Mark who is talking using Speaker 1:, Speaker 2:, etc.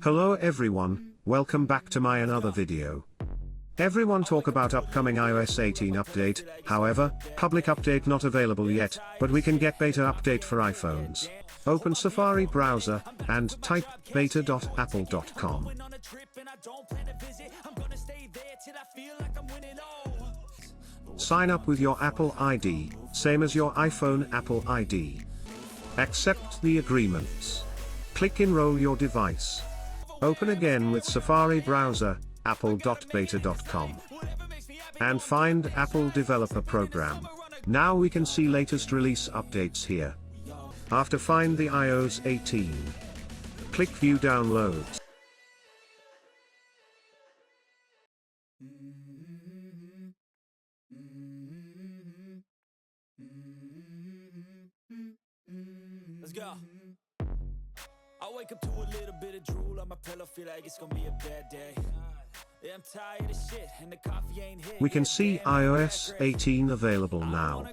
Speaker 1: Hello everyone, welcome back to my another video. Everyone talk about upcoming iOS 18 update, however, public update not available yet, but we can get beta update for iPhones. Open Safari browser, and type beta.apple.com. Sign up with your Apple ID, same as your iPhone Apple ID. Accept the agreements. Click enroll your device. Open again with Safari browser, apple.beta.com. And find Apple Developer Program. Now we can see latest release updates here. After find the iOS 18. Click View Downloads.
Speaker 2: Let's go. I wake up to a little bit of drool on my pillow, feel like it's gonna be a bad day. Yeah, I'm tired of shit and the coffee ain't hit.
Speaker 1: We can see iOS 18 available now.